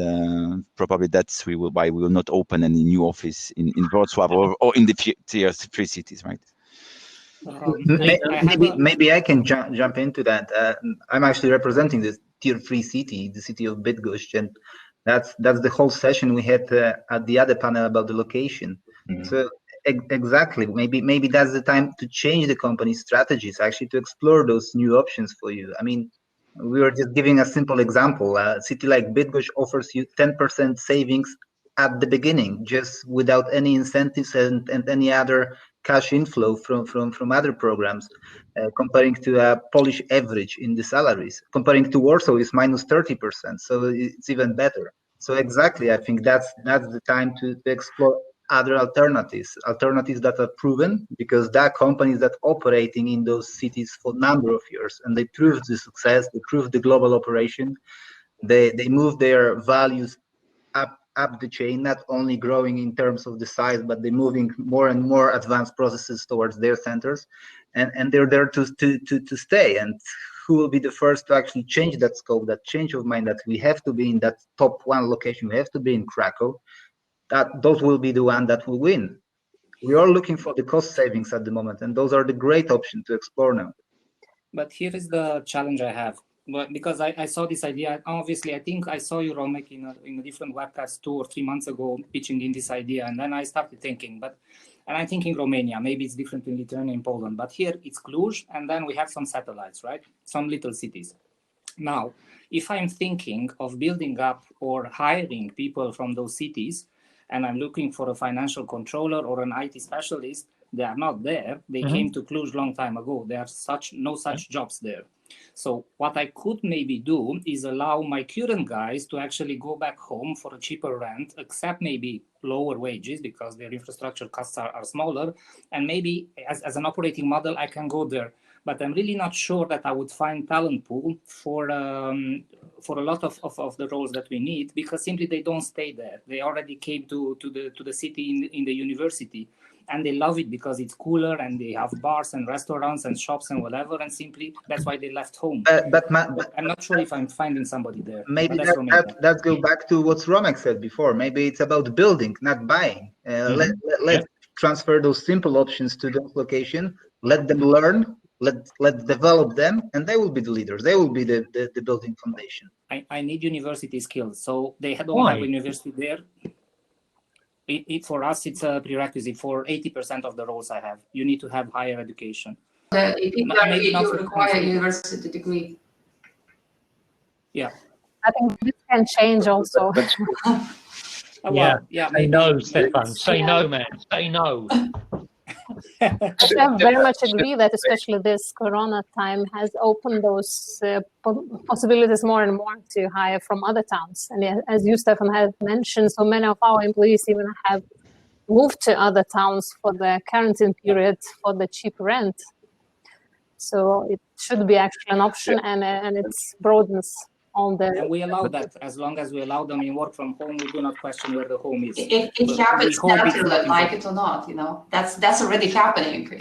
probably that's why we will not open any new office in Wrocław or in the tier 3 cities, right? Maybe I can jump into that. I'm actually representing this tier 3 city, the city of Bydgoszcz, and that's the whole session we had at the other panel about the location. So exactly, maybe that's the time to change the company's strategies, actually to explore those new options for you. I mean, we were just giving a simple example. A city like Bydgoszcz offers you 10% savings at the beginning, just without any incentives and any other cash inflow from other programs, comparing to a Polish average in the salaries. Comparing to Warsaw is minus 30%, so it's even better. So exactly, I think that's the time to explore other alternatives that are proven, because there are companies that are operating in those cities for a number of years, and they proved the success, they proved the global operation, they move their values up the chain, not only growing in terms of the size, but they're moving more and more advanced processes towards their centers, and they're there to stay. And who will be the first to actually change that scope, that change of mind, that we have to be in that top 1 location, we have to be in Krakow, that those will be the one that will win. We are looking for the cost savings at the moment, and those are the great options to explore now. But here is the challenge I have. But because I saw this idea, obviously, I think I saw you, Romek, in a different webcast 2 or 3 months ago, pitching in this idea. And then I started thinking, and I'm thinking Romania, maybe it's different in Lithuania and Poland, but here it's Cluj, and then we have some satellites, right? Some little cities. Now, if I'm thinking of building up or hiring people from those cities, and I'm looking for a financial controller or an IT specialist, they are not there. They came to Cluj long time ago. There are no such jobs there. So what I could maybe do is allow my current guys to actually go back home for a cheaper rent, accept maybe lower wages because their infrastructure costs are smaller. And maybe as an operating model, I can go there. But I'm really not sure that I would find talent pool for a lot of the roles that we need, because simply they don't stay there. They already came to the city in the university, and they love it because it's cooler and they have bars and restaurants and shops and whatever, and simply that's why they left home. But I'm not sure if I'm finding somebody there. Maybe let's go back to what Romek said before. Maybe it's about building, not buying. Let's transfer those simple options to those locations. Let them learn. Let's develop them, and they will be the leaders. They will be the building foundation. I need university skills, so they don't have a university there. For us, it's a prerequisite for 80% of the roles I have. You need to have higher education. You require a university degree. Yeah. I think this can change also. Well, yeah, Say maybe. no, Stefan. Say no, man. Say no. I very much agree that especially this Corona time has opened those possibilities more and more to hire from other towns. And as you, Stefan, have mentioned, so many of our employees even have moved to other towns for the quarantine period for the cheap rent. So it should be actually an option, and it broadens on the. And we allow that as long as we allow them in work from home. We do not question where the home is. It happens naturally, like it or not. That's already happening.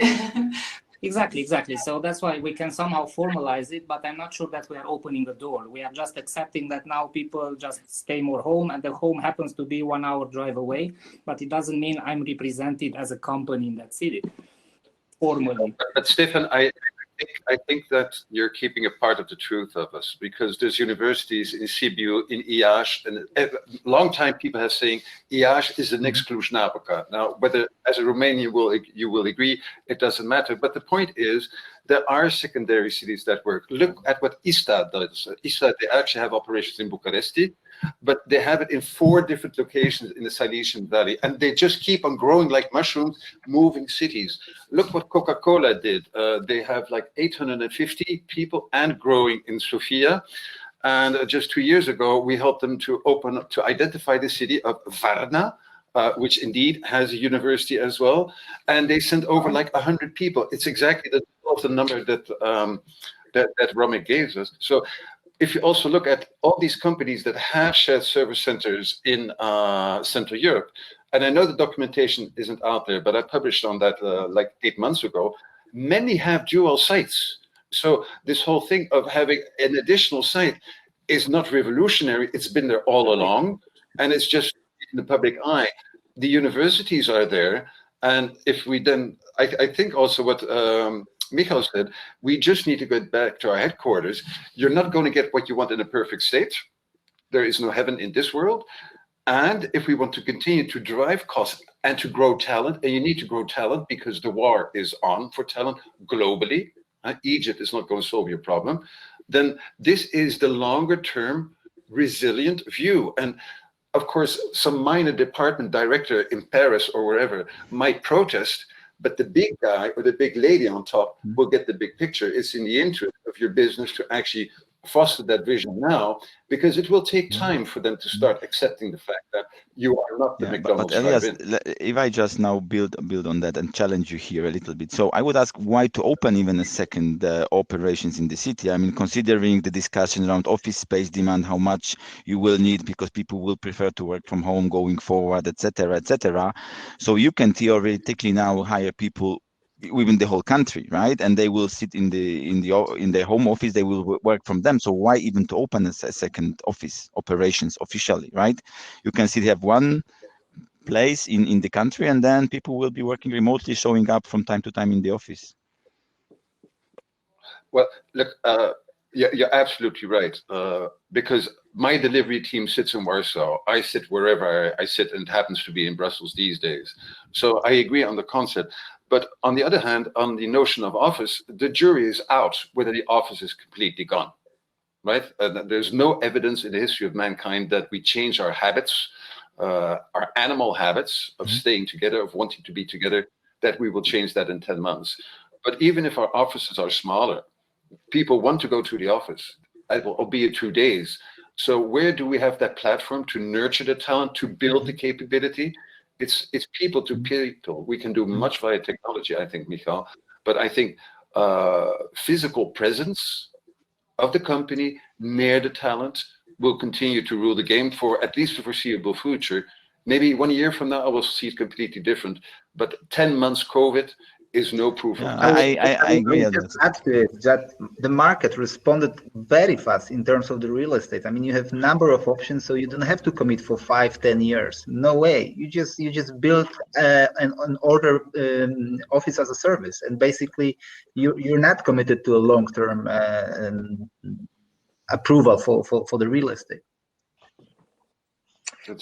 Exactly. So that's why we can somehow formalize it, but I'm not sure that we are opening the door. We are just accepting that now people just stay more home, and the home happens to be 1 hour drive away, but it doesn't mean I'm represented as a company in that city formally. But Stefan, I think that you're keeping a part of the truth of us, because there's universities in Sibiu, in IASH, and a long time people have saying IASH is the next Cluj-Napoca. Now, whether as a Romanian you will agree, it doesn't matter. But the point is, there are secondary cities that work. Look at what ISTA does. ISTA, they actually have operations in Bucharest, but they have it in 4 different locations in the Silesian Valley, and they just keep on growing like mushrooms, moving cities. Look what Coca-Cola did. They have like 850 people and growing in Sofia. And just 2 years ago, we helped them to identify the city of Varna, which indeed has a university as well. And they sent over like 100 people. It's exactly the number that Romek gave us. So if you also look at all these companies that have shared service centers in Central Europe, and I know the documentation isn't out there, but I published on that like 8 months ago, many have dual sites. So this whole thing of having an additional site is not revolutionary. It's been there all along, and it's just in the public eye. The universities are there, and if we then, I think also what Michal said, we just need to get back to our headquarters. You're not going to get what you want in a perfect state. There is no heaven in this world. And if we want to continue to drive costs and to grow talent, and you need to grow talent because the war is on for talent globally, Egypt is not going to solve your problem, then this is the longer term resilient view. And of course, some minor department director in Paris or wherever might protest, but the big guy or the big lady on top will get the big picture. It's in the interest of your business to actually foster that vision now, because it will take time for them to start accepting the fact that you are not the McDonald's. But Elias, if I just now build on that and challenge you here a little bit. So I would ask why to open even a second operations in the city. I mean, considering the discussion around office space demand, how much you will need because people will prefer to work from home going forward, etc., etc. So you can theoretically now hire people within the whole country, right? And they will sit in their home office. They will work from them. So why even to open a second office operations officially, right? You can see they have one place in the country, and then people will be working remotely, showing up from time to time in the office. Well, look, you're absolutely right. Because my delivery team sits in Warsaw. I sit wherever I sit, and it happens to be in Brussels these days. So I agree on the concept. But on the other hand, on the notion of office, the jury is out whether the office is completely gone, right? There's no evidence in the history of mankind that we change our habits, our animal habits of staying together, of wanting to be together, that we will change that in 10 months. But even if our offices are smaller, people want to go to the office, albeit 2 days. So where do we have that platform to nurture the talent, to build the capability? It's people to people. We can do much via technology, I think, Michal. But I think physical presence of the company near the talent will continue to rule the game for at least the foreseeable future. Maybe 1 year from now, I will see it completely different. But 10 months COVID is no proof of that. I agree on that. Add to it that the market responded very fast in terms of the real estate. I mean, you have number of options, so you don't have to commit for 5-10 years. No way. You just build an order office as a service, and basically you're not committed to a long-term approval for the real estate.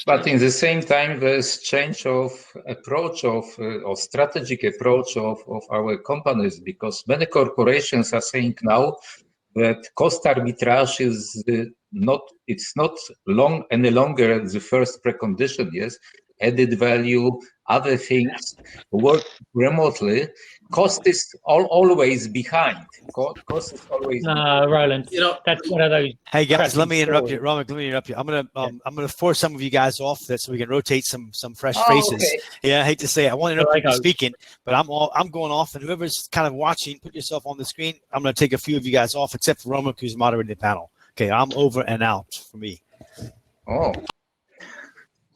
But in the same time, there's change of approach or strategic approach of our companies, because many corporations are saying now that cost arbitrage is not any longer the first precondition. Yes, added value, other things, work remotely. Cost is always behind. Cost is always. No, Roland, that's one of those. Hey guys, let me interrupt you, Romek. Let me interrupt you. I'm gonna force some of you guys off so we can rotate some fresh faces. Okay. Yeah, I hate to say it. I want to interrupt you speaking, but I'm going off, and whoever's kind of watching, put yourself on the screen. I'm gonna take a few of you guys off, except for Romek, who's moderating the panel. Okay, I'm over and out for me. Oh.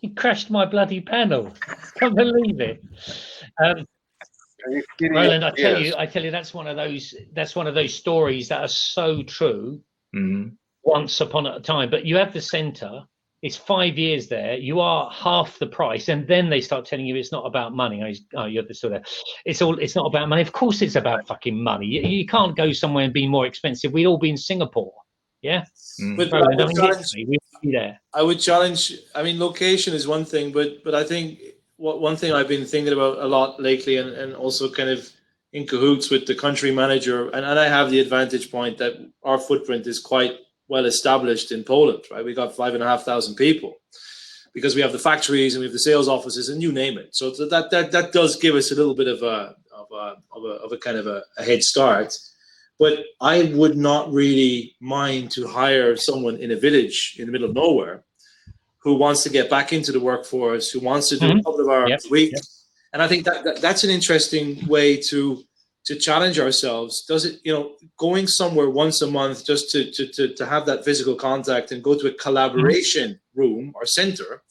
You crashed my bloody panel. Can't believe it. Roland, I tell you, that's one of those stories that are so true. Mm-hmm. Once upon a time, but you have the center. It's 5 years there. You are half the price, and then they start telling you it's not about money. You're still there. It's not about money. Of course, it's about fucking money. You can't go somewhere and be more expensive. We'd all be in Singapore. Yeah. But Roland, I would challenge. I mean, location is one thing, but I think one thing I've been thinking about a lot lately, and also kind of in cahoots with the country manager, and I have the advantage point that our footprint is quite well established in Poland, right? We got 5,500 people because we have the factories and we have the sales offices and you name it. So that does give us a little bit of a kind of a head start. But I would not really mind to hire someone in a village in the middle of nowhere who wants to get back into the workforce, who wants to do a couple of hours a week. Yep. And I think that's an interesting way to challenge ourselves. Does it, going somewhere once a month just to have that physical contact and go to a collaboration room or center,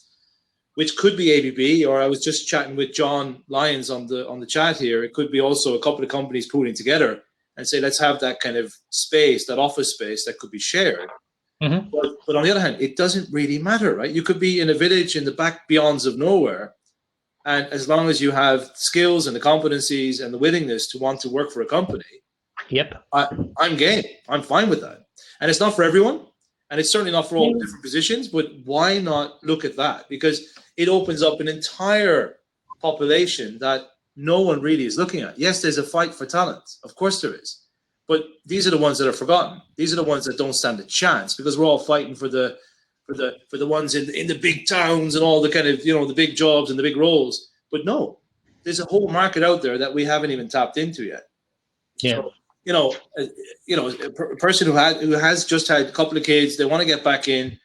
which could be ABB, or I was just chatting with John Lyons on the chat here. It could be also a couple of companies pooling together and say, let's have that kind of space, that office space that could be shared. Mm-hmm. But on the other hand, it doesn't really matter, right? You could be in a village in the back beyonds of nowhere, and as long as you have skills and the competencies and the willingness to want to work for a company, I'm game. I'm fine with that. And it's not for everyone, and it's certainly not for all different positions, but why not look at that? Because it opens up an entire population that no one really is looking at. Yes, there's a fight for talent. Of course there is. But these are the ones that are forgotten. These are the ones that don't stand a chance, because we're all fighting for the ones in the big towns and all the kind of, the big jobs and the big roles. But no, there's a whole market out there that we haven't even tapped into yet. Yeah. So, a person who has just had a couple of kids, they want to get back in,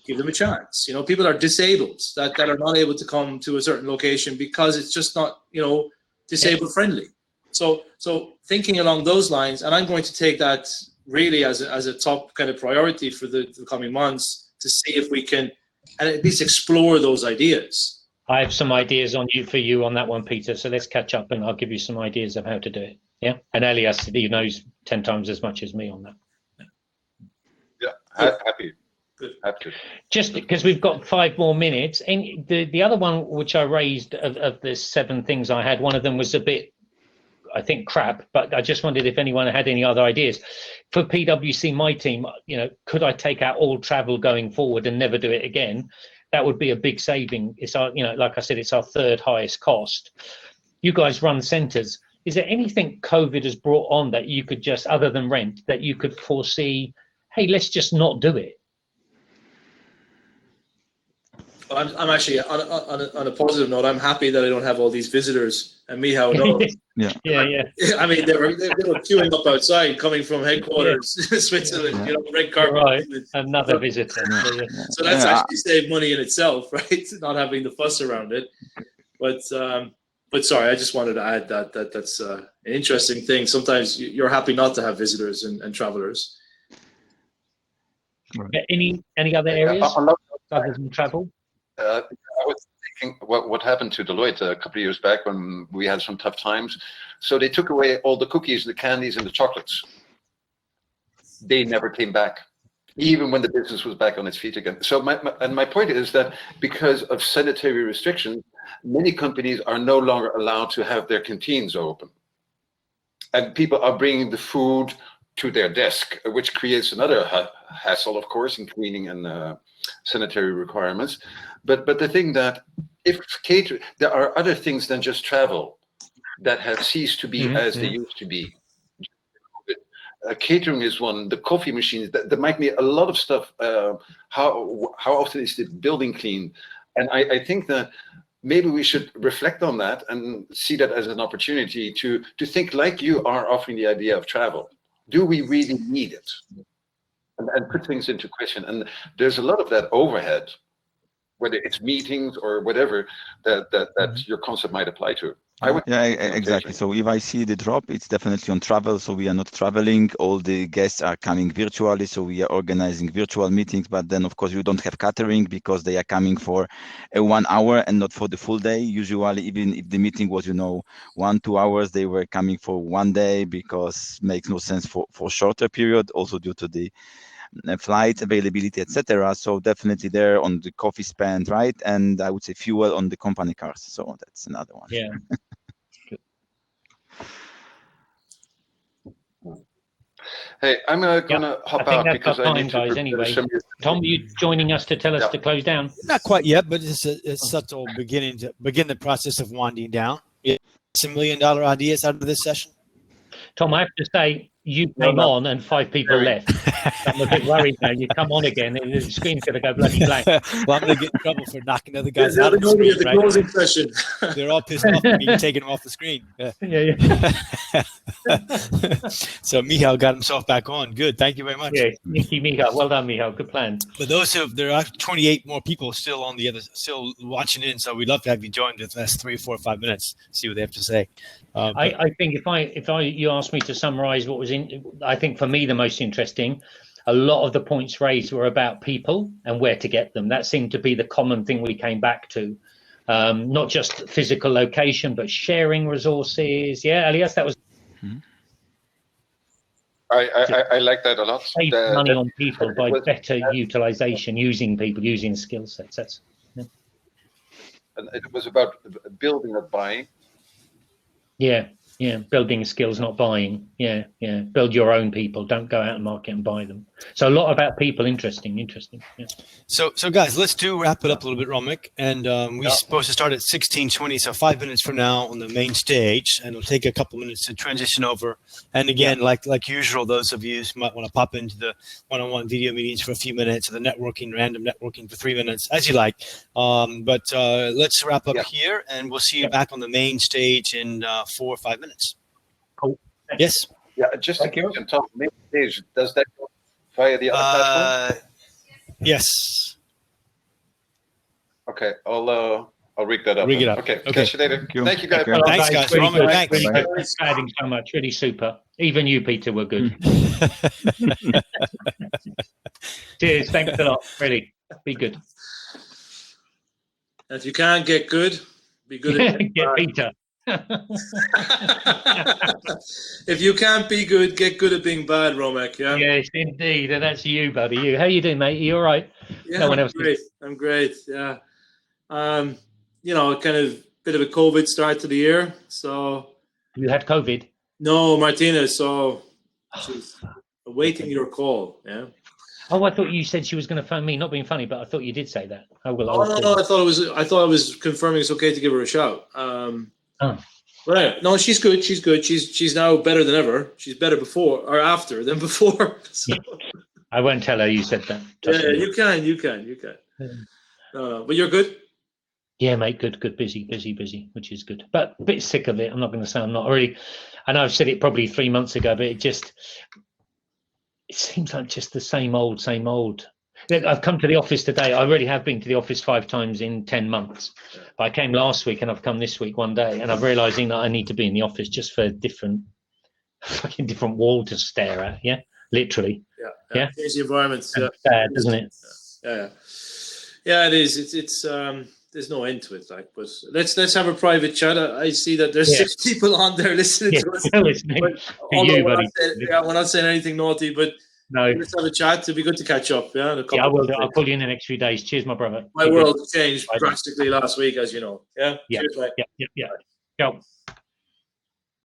give them a chance. People are disabled that are not able to come to a certain location because it's just not, disabled friendly. So thinking along those lines, and I'm going to take that really as a top kind of priority for the coming months to see if we can at least explore those ideas. I have some ideas for you on that one, Peter. So let's catch up and I'll give you some ideas of how to do it. Yeah. And Elias, he knows 10 times as much as me on that. Yeah, happy. Good. Happy. Just because we've got 5 more minutes. And the other one which I raised of the 7 things I had, one of them was a bit, I think, crap, but I just wondered if anyone had any other ideas. For PwC, my team, could I take out all travel going forward and never do it again? That would be a big saving. It's our, like I said, it's our 3rd highest cost. You guys run centers. Is there anything COVID has brought on that you could just, other than rent, that you could foresee, hey, let's just not do it? I'm actually on a positive note. I'm happy that I don't have all these visitors and Michał knows. Yeah. I mean, they were queuing up outside, coming from headquarters, Switzerland. Red carpet. Right, another visitor. So that's actually saved money in itself, right? Not having the fuss around it. But sorry, I just wanted to add that's an interesting thing. Sometimes you're happy not to have visitors and travelers. Right. Any other areas other than travel? I was thinking what happened to Deloitte a couple of years back when we had some tough times. So they took away all the cookies, the candies, and the chocolates. They never came back, even when the business was back on its feet again. So my point is that because of sanitary restrictions, many companies are no longer allowed to have their canteens open. And people are bringing the food to their desk, which creates another hassle, of course, in cleaning and sanitary requirements. But the thing that if there are other things than just travel that have ceased to be as they used to be. Catering is one. The coffee machines. There might be a lot of stuff. How often is the building cleaned? And I think that maybe we should reflect on that and see that as an opportunity to think like you are offering the idea of travel. Do we really need it? And put things into question. And there's a lot of that overhead, whether it's meetings or whatever, that your concept might apply to. Exactly. So if I see the drop, it's definitely on travel. So we are not traveling. All the guests are coming virtually. So we are organizing virtual meetings. But then, of course, you don't have catering because they are coming for 1 hour and not for the full day. Usually, even if the meeting was, 1-2 hours, they were coming for 1 day because it makes no sense for shorter period, also due to the flight availability, etc. So definitely there on the coffee spend, right? And I would say fuel on the company cars. So that's another one. Yeah. Hey, I'm gonna hop out because I need to. Guys, anyway. Tom, are you joining us to tell us to close down? Not quite yet, but it's a subtle beginning to begin the process of winding down. Some $1 million ideas out of this session. Tom, I have to say, you came on and 5 people left. I'm a bit worried now. You come on again and the screen's going to go bloody blank. Well, I'm going to get in trouble for knocking other guys out of the screen, right? Closing session. They're all pissed off at me taking them off the screen. Yeah. So Michal got himself back on. Good. Thank you very much. Yeah, thank you, Michal. Well done, Michal. Good plan. But there are 28 more people still on the other, still watching in. So we'd love to have you join the last 3 or 4 or 5 minutes. See what they have to say. I think if you asked me to summarize what was I think for me the most interesting, a lot of the points raised were about people and where to get them. That seemed to be the common thing we came back to. Not just physical location, but sharing resources. Yeah, Elias, that was. I like that a lot. Save money on people by better utilization, using people, using skill sets. And it was about building, not buying. Yeah, building skills, not buying. Yeah. Build your own people. Don't go out and market and buy them. So a lot about people. Interesting. Yeah. So guys, let's wrap it up a little bit, Romek. And we're supposed to start at 16:20, so 5 minutes from now on the main stage, and it'll take a couple minutes to transition over. And again, like usual, those of you who might want to pop into the one-on-one video meetings for a few minutes, or the random networking for 3 minutes, as you like. But let's wrap up here, and we'll see you back on the main stage in 4 or 5 minutes. Cool. Yes. Yeah, just a question, Tom. Main stage, does that go via the other platform? Yes. Okay, I'll rig that up. Rig it up. Okay. Catch you later. Thank you, guys. Thanks, guys. Really Romek, thanks. Really exciting so much. Really super. Even you, Peter, were good. Cheers. Thanks a lot. Really. Be good. If you can't get good, be good at Get Peter. If you can't be good, get good at being bad, Romek. Yeah. Yes, indeed. And that's you, buddy. You. How you doing, mate? Are you all right? Yeah, no one else. I'm great. Yeah. Kind of bit of a COVID start to the year. So. You had COVID? No, Martina. So she's awaiting your call. Yeah. Oh, I thought you said she was going to phone me. Not being funny, but I thought you did say that. Oh well. No. I thought I was confirming it's okay to give her a shout. Right. No, she's good. She's good. She's now better than ever. She's better before or after than before. So. I won't tell her you said that. Yeah, you can. But you're good. Yeah, mate. Good. Busy, which is good. But a bit sick of it. I'm not going to say I'm not really. I know I've said it probably 3 months ago, but it seems like just the same old. I've come to the office today. I really have been to the office 5 times in 10 months. But I came last week and I've come this week one day, and I'm realizing that I need to be in the office just for different wall to stare at. Yeah, literally. Yeah. Change the environment. Yeah. Bad, doesn't it? Yeah, it is. It's there's no end to it. But let's have a private chat. I see that there's 6 people on there listening to us. Listening to you, buddy. We're not saying anything naughty, but. No. Let's have a chat. It'd be good to catch up. Yeah, I will do. I'll call you in the next few days. Cheers, my brother. My world changed drastically last week, as you know. Yeah. Yeah. Cheers, mate. Yeah. Ciao.